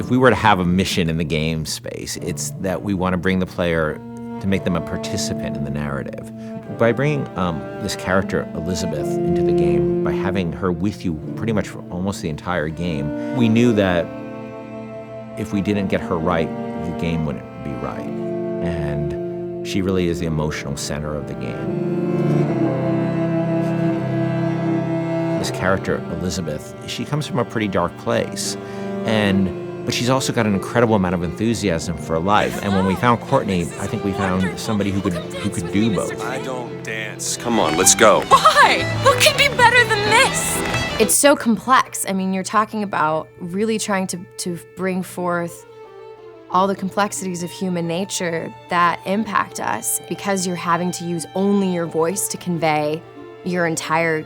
If we were to have a mission in the game space, it's that we want to bring the player to make them a participant in the narrative. By bringing this character, Elizabeth, into the game, by having her with you pretty much for almost the entire game, we knew that if we didn't get her right, the game wouldn't be right. And she really is the emotional center of the game. This character, Elizabeth, she comes from a pretty dark place. But she's also got an incredible amount of enthusiasm for life. And when we found Courtney, I think we found somebody who could do both. I don't dance. Come on, let's go. Why? What could be better than this? It's so complex. I mean, you're talking about really trying to bring forth all the complexities of human nature that impact us because you're having to use only your voice to convey your entire,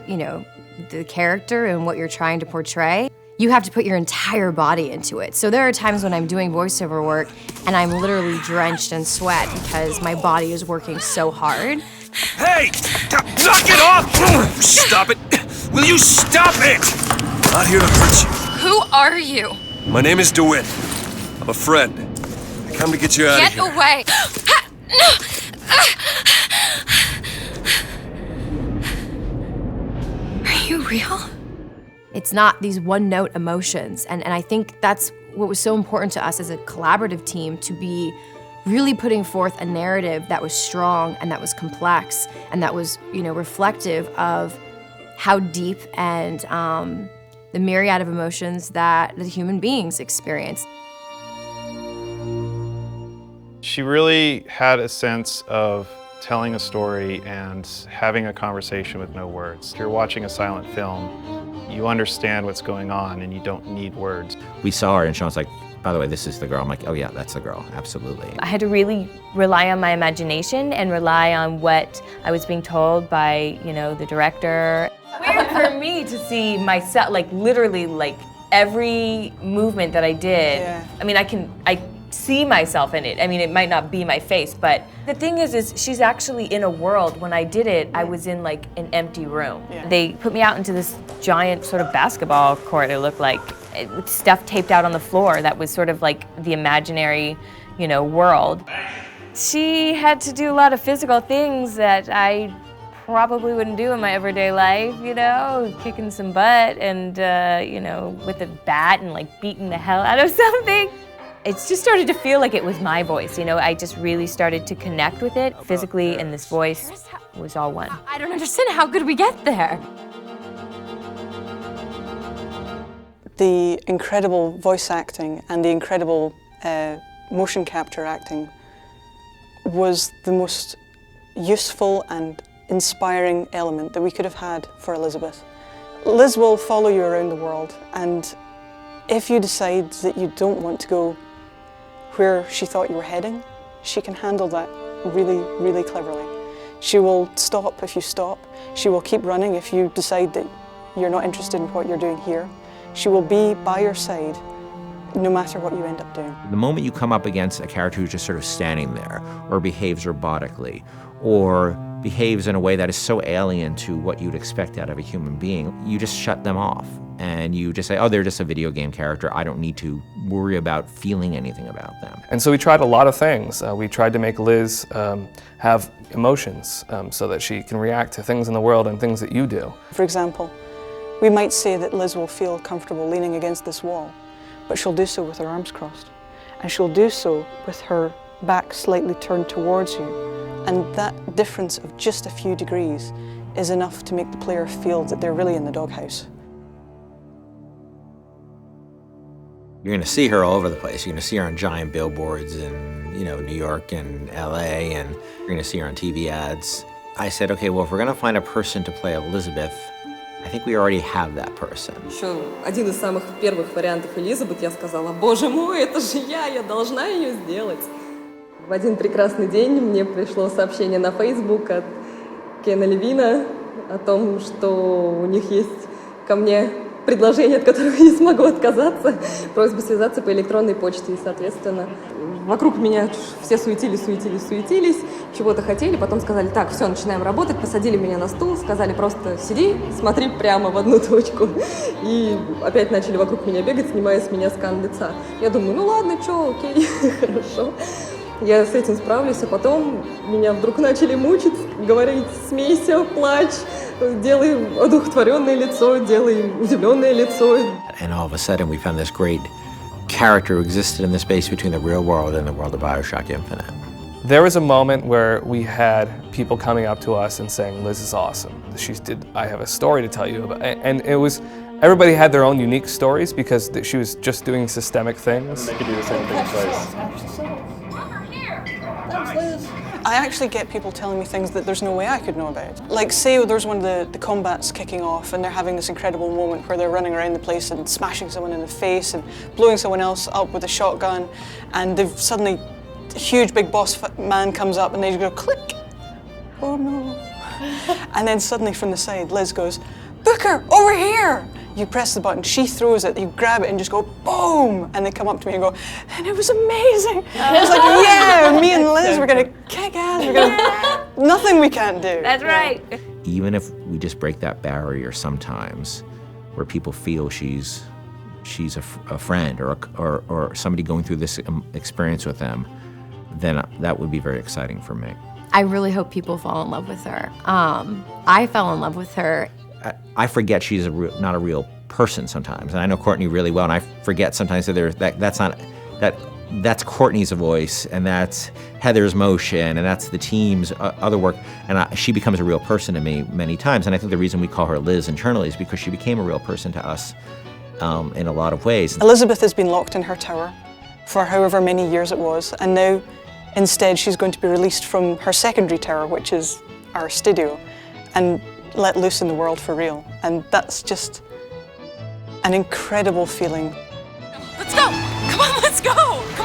the character and what you're trying to portray. You have to put your entire body into it. So there are times when I'm doing voiceover work and I'm literally drenched in sweat because my body is working so hard. Hey! Knock it off! Stop it! Will you stop it? I'm not here to hurt you. Who are you? My name is DeWitt. I'm a friend. I come to get you out of here. Get away! Are you real? It's not these one-note emotions, and I think that's what was so important to us as a collaborative team, to be really putting forth a narrative that was strong and that was complex and that was, reflective of how deep and the myriad of emotions that the human beings experience. She really had a sense of telling a story and having a conversation with no words. If you're watching a silent film, you understand what's going on and you don't need words. We saw her and Sean's like, by the way, this is the girl. I'm like, oh yeah, that's the girl, absolutely. I had to really rely on my imagination and rely on what I was being told by, the director. Weird for me to see myself, literally, every movement that I did. Yeah. I mean, I see myself in it. I mean, it might not be my face, but the thing is she's actually in a world. When I did it, I was in an empty room. Yeah. They put me out into this giant sort of basketball court, it looked like, with stuff taped out on the floor that was sort of the imaginary, world. She had to do a lot of physical things that I probably wouldn't do in my everyday life, kicking some butt and, with a bat and beating the hell out of something. It just started to feel like it was my voice, I just really started to connect with it physically, and this voice was all one. I don't understand, how could we get there? The incredible voice acting and the incredible motion capture acting was the most useful and inspiring element that we could have had for Elizabeth. Liz will follow you around the world, and if you decide that you don't want to go where she thought you were heading, she can handle that really, really cleverly. She will stop if you stop. She will keep running if you decide that you're not interested in what you're doing here. She will be by your side no matter what you end up doing. The moment you come up against a character who's just sort of standing there, or behaves robotically, or behaves in a way that is so alien to what you'd expect out of a human being, you just shut them off. And you just say, oh, they're just a video game character. I don't need to worry about feeling anything about them. And so we tried a lot of things. We tried to make Liz have emotions so that she can react to things in the world and things that you do. For example, we might say that Liz will feel comfortable leaning against this wall, but she'll do so with her arms crossed. And she'll do so with her back slightly turned towards you. And that difference of just a few degrees is enough to make the player feel that they're really in the doghouse. You're going to see her all over the place. You're going to see her on giant billboards in, New York and LA, and you're going to see her on TV ads. I said, okay, well, if we're going to find a person to play Elizabeth, I think we already have that person. Еще один из самых первых вариантов Элизабет, я сказала, боже мой, это же я должна ее сделать. В один прекрасный день мне пришло сообщение на Facebook от Кена Левина о том, что у них есть ко мне предложение, от которого я не смогу отказаться, просьба связаться по электронной почте. И, соответственно, вокруг меня все суетились, чего-то хотели, потом сказали, так, все, начинаем работать, посадили меня на стул, сказали просто сиди, смотри прямо в одну точку. И опять начали вокруг меня бегать, снимая с меня скан лица. Я думаю, ну ладно, что, окей, хорошо. Я с этим справлюсь, а потом меня вдруг начали мучить, говорить, смейся, плачь, делай одухотворенное лицо, делай удивленное лицо. And all of a sudden we found this great character who existed in the space between the real world and the world of BioShock Infinite. There was a moment where we had people coming up to us and saying, Liz is awesome. I have a story to tell you about. And it was, everybody had their own unique stories because she was just doing systemic things. They could do the same thing twice. I actually get people telling me things that there's no way I could know about. Like, say there's one of the combats kicking off and they're having this incredible moment where they're running around the place and smashing someone in the face and blowing someone else up with a shotgun, and they've suddenly, a huge big boss man comes up and they just go click. Oh no. And then suddenly from the side, Liz goes, Booker, over here! You press the button, she throws it, you grab it and just go boom! And they come up to me and go, and it was amazing! I was like, yeah, me and Liz, we're gonna kick ass, we're gonna, nothing we can't do. That's right. Even if we just break that barrier sometimes, where people feel she's a friend or somebody going through this experience with them, then that would be very exciting for me. I really hope people fall in love with her. I fell in love with her. I forget she's not a real person sometimes, and I know Courtney really well, and I forget sometimes that that's Courtney's voice, and that's Heather's motion, and that's the team's other work, and she becomes a real person to me many times. And I think the reason we call her Liz internally is because she became a real person to us in a lot of ways. Elizabeth has been locked in her tower for however many years it was, and now instead she's going to be released from her secondary tower, which is our studio, and let loose in the world for real. And that's just an incredible feeling. Let's go! Come on, let's go! Come